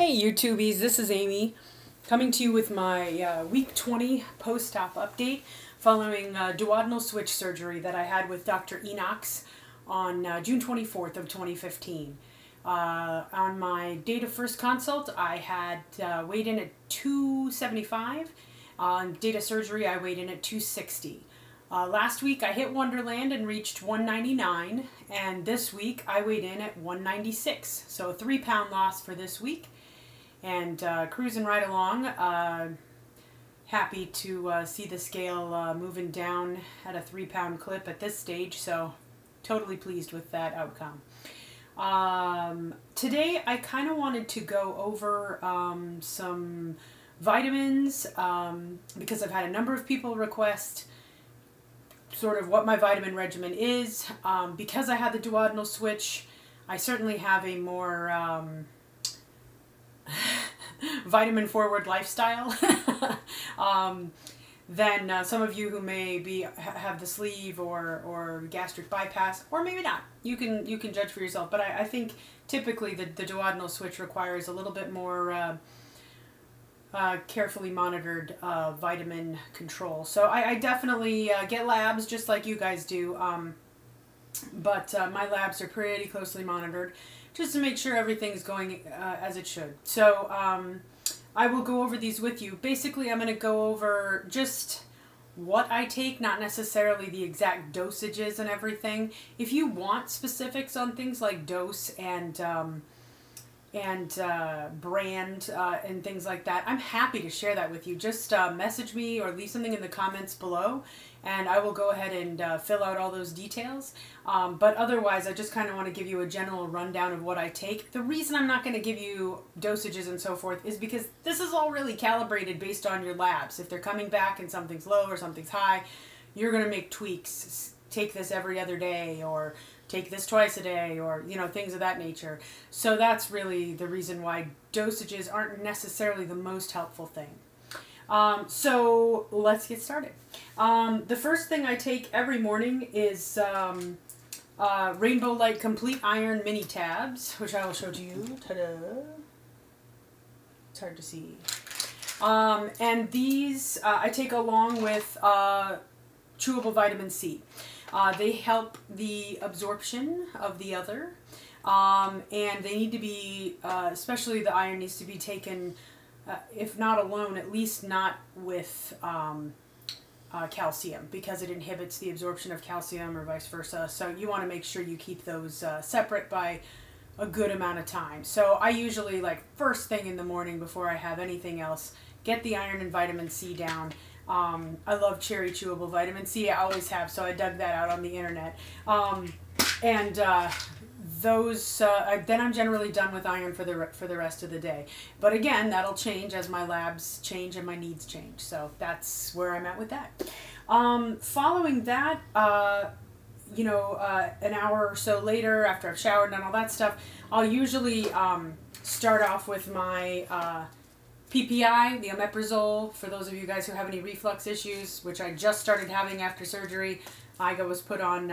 Hey YouTubies, this is Amy coming to you with my week 20 post-op update following duodenal switch surgery that I had with Dr. Enox on June 24th of 2015. On my date of first consult, I had weighed in at 275. On date of surgery, I weighed in at 260. Last week I hit Wonderland and reached 199, and this week I weighed in at 196. So a 3-pound loss for this week. And cruising right along. Happy to see the scale moving down at a 3-pound clip at this stage, so totally pleased with that outcome. Today I kind of wanted to go over some vitamins because I've had a number of people request sort of what my vitamin regimen is. Because I had the duodenal switch, I certainly have a more vitamin forward lifestyle than some of you who may have the sleeve or gastric bypass, or maybe not. You can judge for yourself, but I think typically the duodenal switch requires a little bit more carefully monitored vitamin control. So I definitely get labs just like you guys do, but my labs are pretty closely monitored just to make sure everything's going as it should. So I will go over these with you. Basically, I'm going to go over just what I take, not necessarily the exact dosages and everything. If you want specifics on things like dose and brand and things like that, I'm happy to share that with you. Just message me or leave something in the comments below, and I will go ahead and fill out all those details. But otherwise, I just kind of want to give you a general rundown of what I take. The reason I'm not going to give you dosages and so forth is because this is all really calibrated based on your labs. If they're coming back and something's low or something's high, you're going to make tweaks. Take this every other day, or take this twice a day, or things of that nature. So that's really the reason why dosages aren't necessarily the most helpful thing. So let's get started. The first thing I take every morning is Rainbow Light Complete Iron Mini Tabs, which I will show to you. Ta-da! It's hard to see. And these I take along with chewable vitamin C. They help the absorption of the other, and they need to be, especially the iron needs to be taken, if not alone, at least not with calcium, because it inhibits the absorption of calcium or vice versa. So you want to make sure you keep those separate by a good amount of time. So I usually, like, first thing in the morning before I have anything else, get the iron and vitamin C down. I love cherry chewable vitamin C. I always have, so I dug that out on the internet. Then I'm generally done with iron for the rest of the day. But again, that'll change as my labs change and my needs change. So that's where I'm at with that. Following that, an hour or so later, after I've showered and all that stuff, I'll usually start off with my PPI, the omeprazole, for those of you guys who have any reflux issues, which I just started having after surgery. Iga was put on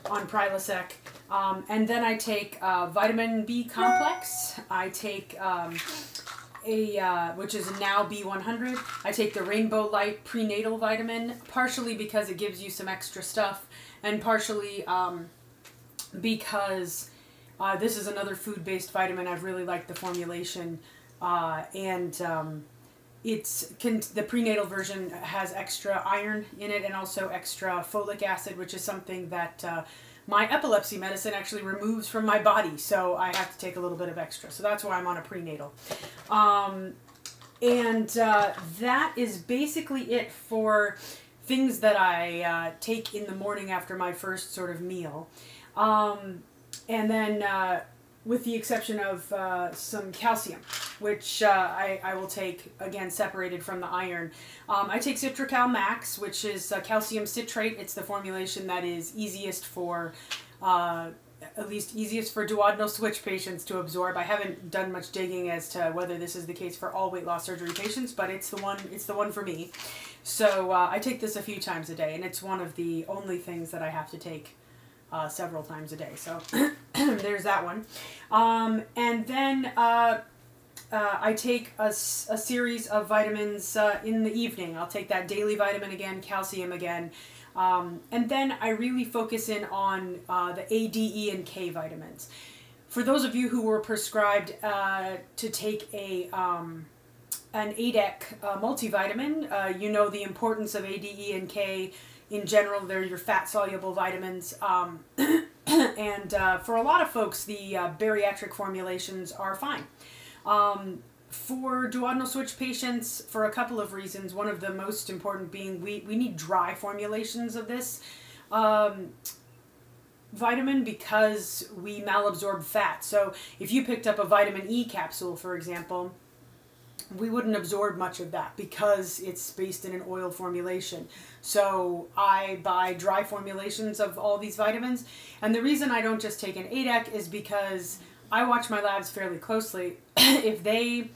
Prilosec. And then I take vitamin B complex. I take which is now B100. I take the Rainbow Light prenatal vitamin, partially because it gives you some extra stuff, and partially because this is another food-based vitamin. I've really liked the formulation. The prenatal version has extra iron in it and also extra folic acid, which is something that my epilepsy medicine actually removes from my body, so I have to take a little bit of extra. So that's why I'm on a prenatal. That is basically it for things that I take in the morning after my first sort of meal. With the exception of some calcium, which I will take, again, separated from the iron. I take Citracal Max, which is calcium citrate. It's the formulation that is easiest for, at least easiest for duodenal switch patients to absorb. I haven't done much digging as to whether this is the case for all weight loss surgery patients, but it's the one for me. So I take this a few times a day, and it's one of the only things that I have to take several times a day. So there's that one. And then I take a series of vitamins in the evening. I'll take that daily vitamin again, calcium again. And then I really focus in on the A, D, E, and K vitamins. For those of you who were prescribed to take an ADEC multivitamin, you know the importance of A, D, E, and K. In general, they're your fat-soluble vitamins. And for a lot of folks, the bariatric formulations are fine. For duodenal switch patients, for a couple of reasons, one of the most important being we need dry formulations of this vitamin because we malabsorb fat. So if you picked up a vitamin E capsule, for example, we wouldn't absorb much of that because it's based in an oil formulation. So I buy dry formulations of all these vitamins. And the reason I don't just take an ADEC is because I watch my labs fairly closely. If they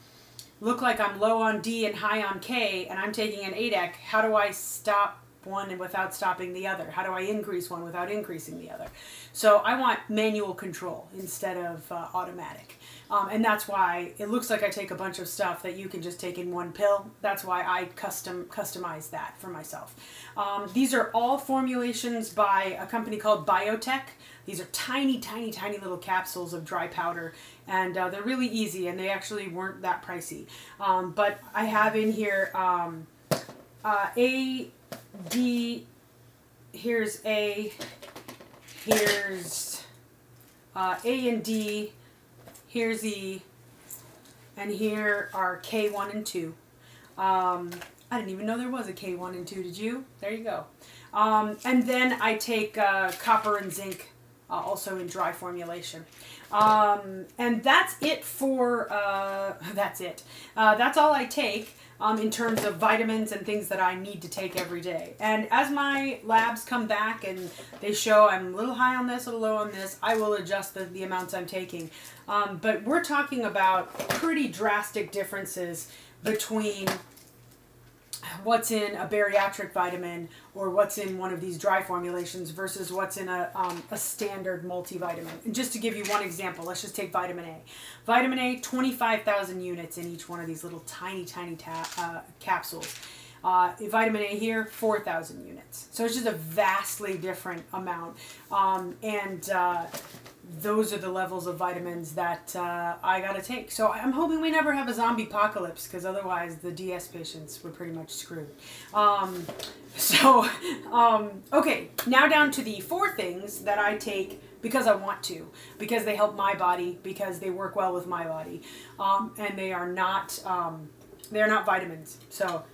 look like I'm low on D and high on K and I'm taking an ADEC, how do I stop one without stopping the other? How do I increase one without increasing the other? So I want manual control instead of automatic. And that's why it looks like I take a bunch of stuff that you can just take in one pill. That's why I customize that for myself. These are all formulations by a company called Biotech. These are tiny, tiny, tiny little capsules of dry powder, and they're really easy, and they actually weren't that pricey. But I have in here A, D, here's A, here's A and D, here's E, and here are K1 and 2. I didn't even know there was a K1 and 2, did you? There you go. And then I take copper and zinc, also in dry formulation. And that's it for, that's it. That's all I take in terms of vitamins and things that I need to take every day. And as my labs come back and they show I'm a little high on this, a little low on this, I will adjust the amounts I'm taking. But we're talking about pretty drastic differences between what's in a bariatric vitamin or what's in one of these dry formulations versus what's in a standard multivitamin. And just to give you one example, let's just take vitamin A. Vitamin A, 25,000 units in each one of these little tiny, tiny capsules. Vitamin A here, 4,000 units. So it's just a vastly different amount. Those are the levels of vitamins that I gotta take. So I'm hoping we never have a zombie apocalypse, because otherwise the DS patients were pretty much screwed. Okay, now down to the 4 things that I take because I want to, because they help my body, because they work well with my body, and they are not vitamins. So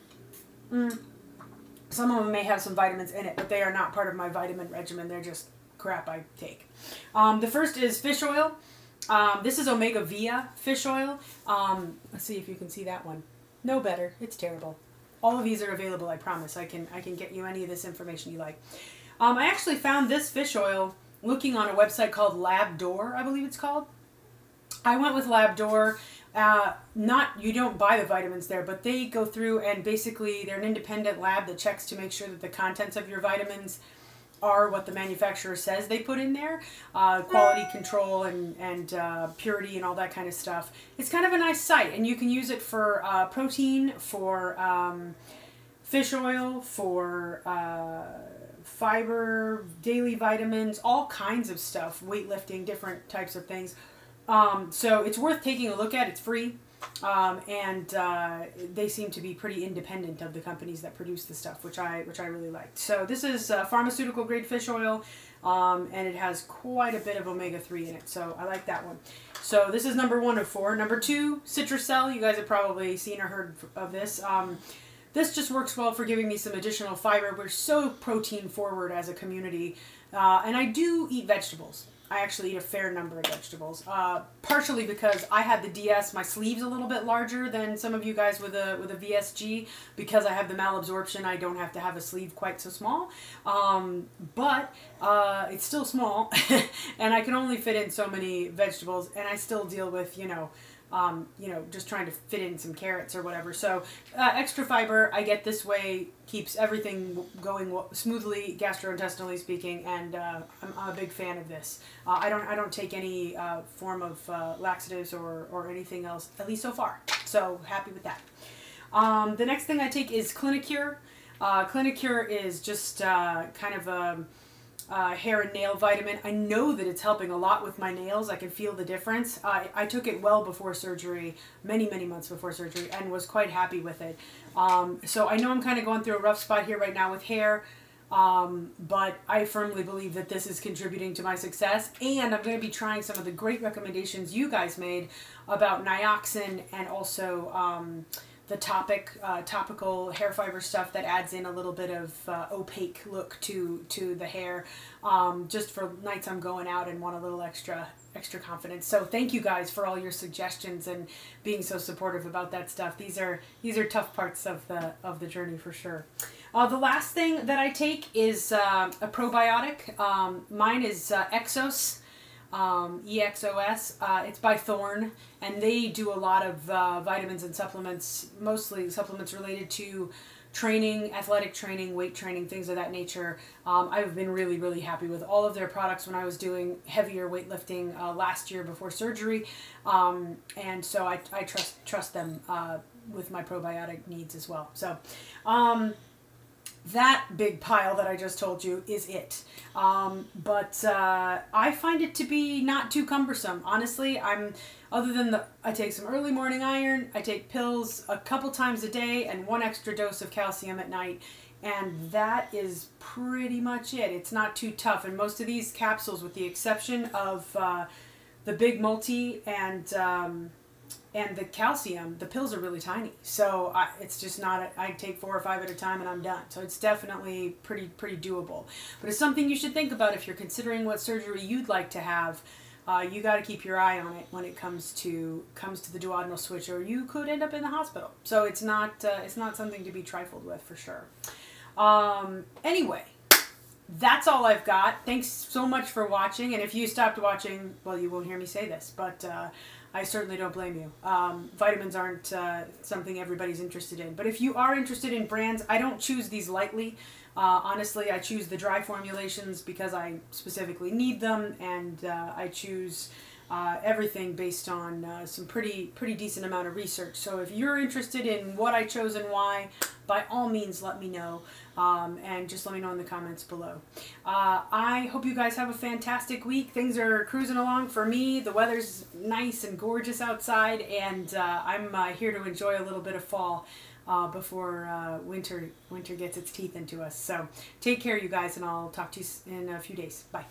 some of them may have some vitamins in it, but they are not part of my vitamin regimen. They're just crap I take. The first is fish oil. This is Omega Via fish oil. Let's see if you can see that one. No better. It's terrible. All of these are available, I promise. I can get you any of this information you like. I actually found this fish oil looking on a website called Labdoor, I believe it's called. I went with Labdoor. You don't buy the vitamins there, but they go through and basically they're an independent lab that checks to make sure that the contents of your vitamins are what the manufacturer says they put in there, quality control and purity and all that kind of stuff. It's kind of a nice site, and you can use it for protein, for fish oil, for fiber, daily vitamins, all kinds of stuff, weightlifting, different types of things. So it's worth taking a look at. It's free. And they seem to be pretty independent of the companies that produce the stuff, which I really liked. So this is pharmaceutical grade fish oil, and it has quite a bit of omega-3 in it, so I like that one. So this is number 1 of 4. Number 2, Citruscell. You guys have probably seen or heard of this. This just works well for giving me some additional fiber. We're so protein forward as a community, and I do eat vegetables. I actually eat a fair number of vegetables, partially because I had the DS, my sleeve's a little bit larger than some of you guys with a VSG. Because I have the malabsorption, I don't have to have a sleeve quite so small, but it's still small, and I can only fit in so many vegetables, and I still deal with, you know, you know, just trying to fit in some carrots or whatever. So extra fiber I get this way keeps everything going smoothly, gastrointestinally speaking, and I'm a big fan of this. I don't take any form of laxatives or anything else, at least so far. So happy with that. The next thing I take is Clinicure. Clinicure is just kind of a hair and nail vitamin. I know that it's helping a lot with my nails. I can feel the difference. I took it well before surgery, many months before surgery, and was quite happy with it. So I know I'm kind of going through a rough spot here right now with hair, but I firmly believe that this is contributing to my success, and I'm going to be trying some of the great recommendations you guys made about nioxin and also the topical hair fiber stuff that adds in a little bit of opaque look to the hair, just for nights I'm going out and want a little extra confidence. So thank you guys for all your suggestions and being so supportive about that stuff. These are tough parts of the journey for sure. The last thing that I take is a probiotic. Mine is Exos. EXOS. It's by Thorne, and they do a lot of vitamins and supplements, mostly supplements related to training, athletic training, weight training, things of that nature. I've been really happy with all of their products when I was doing heavier weightlifting last year before surgery, and so I trust them with my probiotic needs as well. So that big pile that I just told you is it. But I find it to be not too cumbersome. Honestly, other than I take some early morning iron, I take pills a couple times a day and 1 extra dose of calcium at night. And that is pretty much it. It's not too tough. And most of these capsules, with the exception of the big multi and the calcium, the pills are really tiny. So it's just not, I take 4 or 5 at a time and I'm done. So it's definitely pretty doable. But it's something you should think about if you're considering what surgery you'd like to have. You got to keep your eye on it when it comes to the duodenal switch, or you could end up in the hospital. So it's not something to be trifled with for sure. Anyway, that's all I've got. Thanks so much for watching. And if you stopped watching, well, you won't hear me say this, but I certainly don't blame you. Vitamins aren't something everybody's interested in. But if you are interested in brands, I don't choose these lightly. Honestly, I choose the dry formulations because I specifically need them, and I choose everything based on some pretty decent amount of research. So if you're interested in what I chose and why, by all means let me know, and just let me know in the comments below. I hope you guys have a fantastic week. Things are cruising along for me. The weather's nice and gorgeous outside, and I'm here to enjoy a little bit of fall before winter gets its teeth into us. So take care, you guys, and I'll talk to you in a few days. Bye.